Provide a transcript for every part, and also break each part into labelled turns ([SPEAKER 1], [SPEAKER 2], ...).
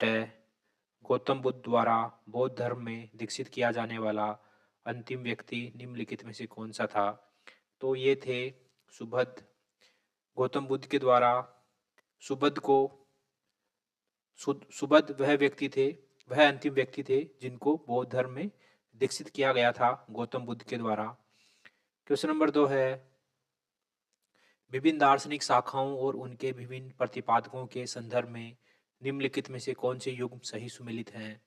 [SPEAKER 1] है गौतम बुद्ध द्वारा बौद्ध धर्म में दीक्षित किया जाने वाला अंतिम व्यक्ति निम्नलिखित में से कौन सा था? तो ये थे सुबुद्ध। गौतम बुद्ध के द्वारा सुबुद्ध को सुबुद्ध वह अंतिम व्यक्ति थे जिनको बौद्ध धर्म में दीक्षित किया गया था गौतम बुद्ध के द्वारा। क्वेश्चन नंबर 2 है, विभिन्न दार्शनिक शाखाओं और उनके विभिन्न प्रतिपादकों के संदर्भ में निम्नलिखित में से कौन से युग सही सुमेलित हैं?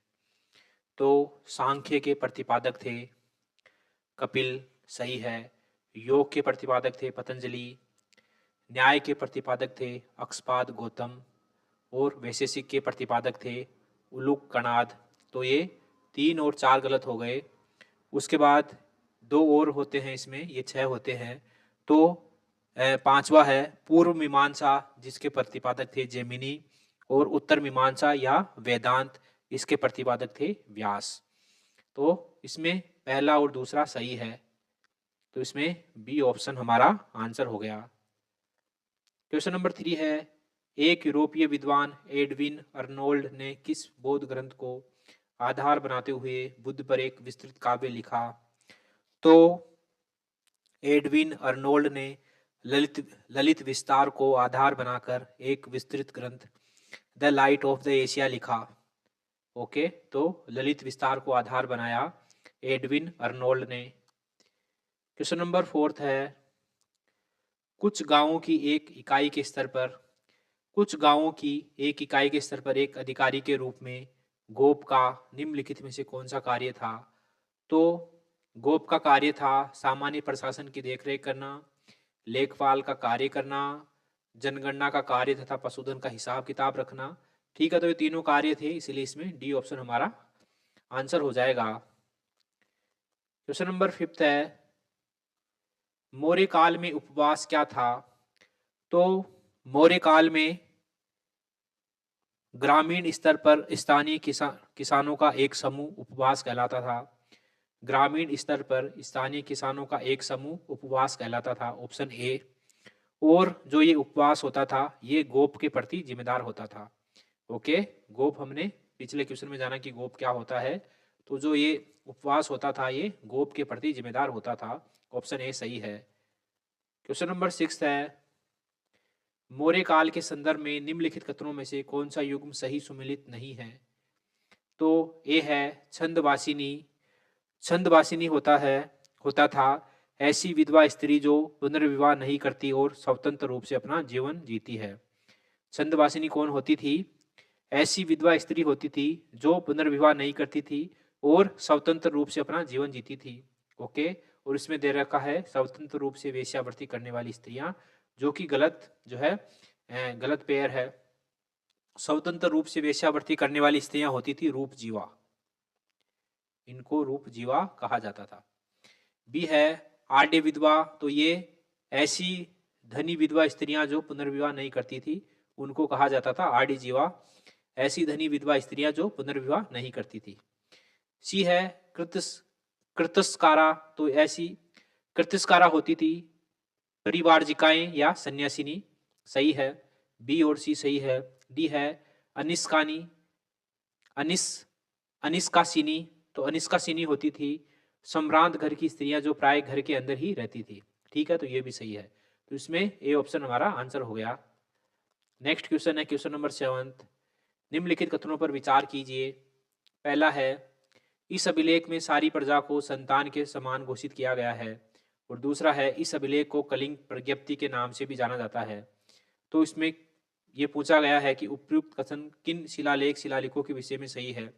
[SPEAKER 1] तो सांख्य के प्रतिपादक थे कपिल, सही है। योग के प्रतिपादक थे पतंजलि। न्याय के प्रतिपादक थे अक्षपाद गौतम और वैशेषिक के प्रतिपादक थे उलूक कणाद। तो ये 3 और 4 गलत हो गए। उसके बाद 2 और होते हैं, इसमें ये 6 होते हैं। तो 5वां है पूर्व मीमांसा, जिसके प्रतिपादक थे जैमिनी, और उत्तर मीमांसा या वेदांत, इसके प्रतिपादक थे व्यास। तो इसमें पहला और दूसरा सही है, तो इसमें बी ऑप्शन हमारा आंसर हो गया। क्वेश्चन नंबर 3 है, एक यूरोपीय विद्वान एडविन अर्नोल्ड ने किस बौद्ध ग्रंथ को आधार बनाते हुए बुद्ध पर एक विस्तृत काव्य लिखा? तो एडविन अर्नोल्ड ने ललित विस्तार को आधार बनाकर एक विस्तृत ग्रंथ the light of the Asia लिखा। ओके, तो ललित विस्तार को आधार बनाया एडविन अर्नोल्ड ने। क्वेश्चन नंबर 4 है, कुछ गांवों की एक इकाई के स्तर पर एक अधिकारी के रूप में गोप का निम्नलिखित में से कौन सा कार्य था? तो गोप का कार्य था सामान्य प्रशासन की देखरेख करना, लेखपाल का कार्य करना, जनगणना का कार्य तथा पशुधन का हिसाब किताब रखना। ठीक है, तो ये तीनों कार्य थे, इसलिए इसमें डी ऑप्शन हमारा आंसर हो जाएगा। क्वेश्चन नंबर 5 है, मौर्य काल में उपवास क्या था? तो मौर्य काल में ग्रामीण स्तर पर स्थानीय किसानों का एक समूह उपवास कहलाता था। ग्रामीण स्तर पर स्थानीय किसानों का एक समूह उपवास कहलाता था, ऑप्शन ए। और जो ये उपवास होता था ये गोप के प्रति जिम्मेदार होता था। ओके, गोप हमने पिछले क्वेश्चन में जाना कि गोप क्या होता है, तो जो ये उपवास होता था ये गोप के प्रति जिम्मेदार होता था, ऑप्शन ए सही है। क्वेश्चन नंबर 6 है, मौर्य काल के संदर्भ में निम्नलिखित कथनों में से कौन सा युग्म सही सुमेलित नहीं है? तो ए है छंदवासिनी। छंदवासिनी होता था ऐसी विधवा स्त्री जो पुनर्विवाह नहीं करती और स्वतंत्र रूप से अपना जीवन जीती है। छंदवासिनी कौन होती थी? ऐसी विधवा स्त्री होती थी जो पुनर्विवाह नहीं करती थी और स्वतंत्र रूप से अपना जीवन जीती थी। ओके, और इसमें दे रखा है स्वतंत्र रूप से वेश्यावृत्ति करने वाली स्त्रियां, जो कि गलत पेयर है। स्वतंत्र रूप से वेश्यावृत्ति करने वाली स्त्रियां होती थी रूप जीवा, इनको रूप जीवा कहा जाता था। बी है आड्य विधवा। तो ये ऐसी धनी विधवा स्त्रियां जो पुनर्विवाह नहीं करती थी उनको कहा जाता था आड्य जीवा, ऐसी धनी विधवा स्त्रियां जो पुनर्विवाह नहीं करती थी। सी है कृतस्कारा। तो ऐसी कृतस्कारा होती थी परिवारजिकाएं या सन्यासिनी, सही है। बी और सी सही है। डी है अनिष्कासिनी। तो अनिष्कासिनी होती थी सम्रांत घर की स्त्रियां जो प्राय घर के अंदर ही रहती थी। ठीक है, तो ये भी सही है, तो इसमें ए ऑप्शन हमारा आंसर हो गया। नेक्स्ट क्वेश्चन है क्वेश्चन नंबर 7, निम्नलिखित कथनों पर विचार कीजिए। पहला है, इस अभिलेख में सारी प्रजा को संतान के समान घोषित किया गया है। और दूसरा है, इस अभिलेख को कलिंग प्रज्ञप्ति के नाम से भी जाना जाता है। तो इसमें यह पूछा गया है कि उपयुक्त कथन किन शिलालेखों के विषय में सही है।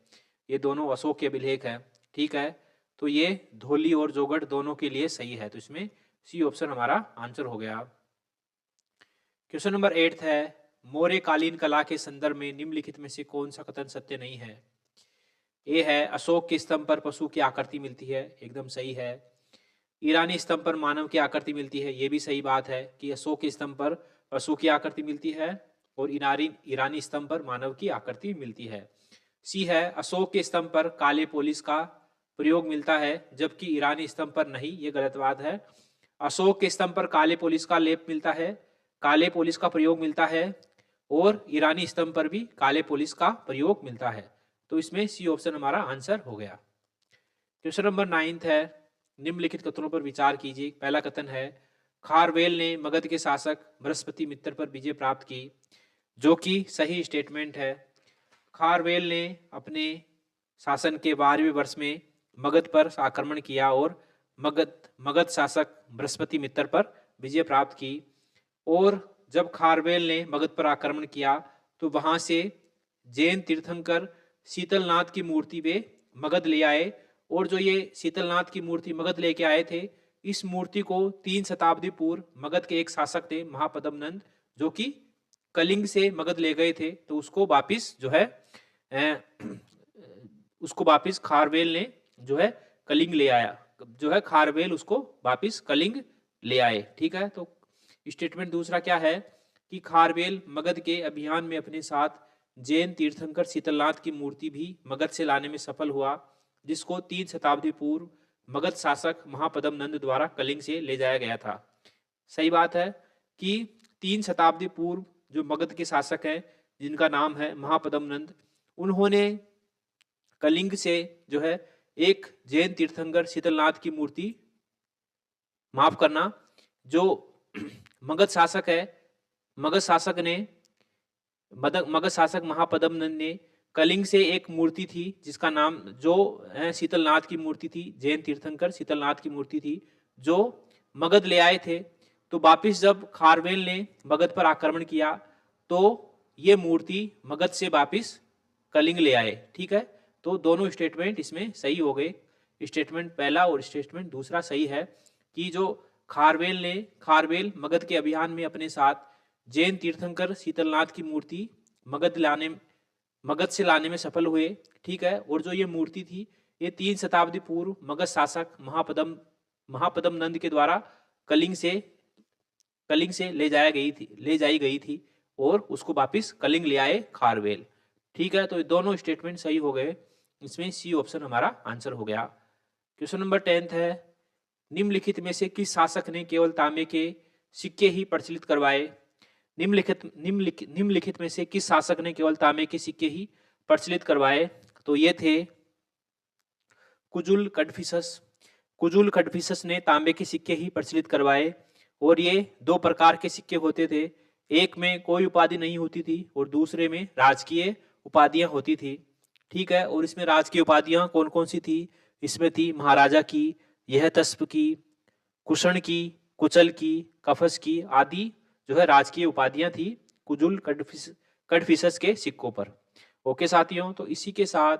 [SPEAKER 1] ये दोनों अशोक के अभिलेख है। ठीक है, तो ये धौली और जोगढ़ दोनों के लिए सही है, तो इसमें सी ऑप्शन हमारा आंसर हो गया। क्वेश्चन नंबर 8 है, मौर्य कालीन कला के संदर्भ में निम्नलिखित में से कौन सा कथन सत्य नहीं है? ए है अशोक के स्तंभ पर पशु की आकृति मिलती है, एकदम सही है। ईरानी स्तंभ पर मानव की आकृति मिलती है, ये भी सही बात है कि अशोक के स्तंभ पर पशु की आकृति मिलती है और ईरानी स्तंभ पर मानव की आकृति मिलती है। सी है अशोक के स्तंभ पर काले पोलिस का प्रयोग मिलता है जबकि ईरानी स्तंभ पर नहीं, ये गलत बात है। अशोक के स्तंभ पर काले पोलिस का लेप मिलता है, काले पोलिस का प्रयोग मिलता है और ईरानी स्तंभ पर भी काले पुलिस का प्रयोग मिलता है। तो इसमें सी ऑप्शन हमारा आंसर हो गया। क्वेश्चन नंबर 9 है, निम्नलिखित कथनों पर विचार कीजिए। पहला कथन है, खारवेल ने मगध के शासक बृहस्पति मित्र पर विजय प्राप्त की, जो कि सही स्टेटमेंट है। खारवेल ने अपने शासन के 12वें वर्ष में मगध पर आक्रमण किया और मगध शासक बृहस्पति मित्र पर विजय प्राप्त की। और जब खारवेल ने मगध पर आक्रमण किया तो वहां से जैन तीर्थंकर शीतलनाथ की मूर्ति वे मगध ले आए, और जो ये शीतलनाथ की मूर्ति मगध लेके आए थे, इस मूर्ति को 3 शताब्दी पूर्व मगध के एक शासक थे महापद्म नंद, जो कि कलिंग से मगध ले गए थे। तो उसको वापिस जो है उसको वापिस खारवेल ने जो है कलिंग ले आया, जो है खारवेल उसको वापिस कलिंग ले आए। ठीक है, तो स्टेटमेंट दूसरा क्या है कि खारवेल मगध के अभियान में अपने साथ जैन तीर्थंकर शीतलनाथ की मूर्ति भी मगध से लाने में सफल हुआ, जिसको 3 शताब्दी पूर्व मगध शासक महापद्म नंद द्वारा कलिंग से ले जाया गया था। सही बात है कि 3 शताब्दी पूर्व जो मगध के शासक हैं, जिनका नाम है महापद्म नंद, उन्होंने कलिंग से जो है एक जैन तीर्थंकर शीतलनाथ की मूर्ति, माफ करना, जो मगध शासक है, मगध शासक महापद्म नंद ने कलिंग से एक मूर्ति थी जिसका नाम जो है शीतलनाथ की मूर्ति थी, जैन तीर्थंकर शीतलनाथ की मूर्ति थी, जो मगध ले आए थे। तो वापिस जब खारवेल ने मगध पर आक्रमण किया तो ये मूर्ति मगध से वापिस कलिंग ले आए। ठीक है, तो दोनों स्टेटमेंट इसमें सही हो गए। स्टेटमेंट पहला और स्टेटमेंट दूसरा सही है कि जो खारवेल मगध के अभियान में अपने साथ जैन तीर्थंकर शीतलनाथ की मूर्ति मगध से लाने में सफल हुए। ठीक है, और जो ये मूर्ति थी ये 3 शताब्दी पूर्व मगध शासक महापद्म नंद के द्वारा कलिंग से ले जाई गई थी और उसको वापिस कलिंग ले आए खारवेल। ठीक है, तो ये दोनों स्टेटमेंट सही हो गए। इसमें सी ऑप्शन हमारा आंसर हो गया। क्वेश्चन नंबर 10 है, निम्नलिखित में से किस शासक ने केवल तांबे के सिक्के ही प्रचलित करवाए? निम्नलिखित में से किस शासक ने केवल तांबे के सिक्के ही प्रचलित करवाए? तो ये थे कुजुल कडफिसस ने तांबे के सिक्के ही प्रचलित करवाए, और ये 2 प्रकार के सिक्के होते थे, एक में कोई उपाधि नहीं होती थी और दूसरे में राजकीय उपाधियां होती थी। ठीक है, और इसमें राजकीय उपाधियां कौन कौन सी थी? इसमें थी महाराजा की, यह तस्प की, कुषण की, कुचल की, कफस की आदि जो है राजकीय उपाधियां थी कुजुल कडफिसस के सिक्कों पर। ओके साथियों, तो इसी के साथ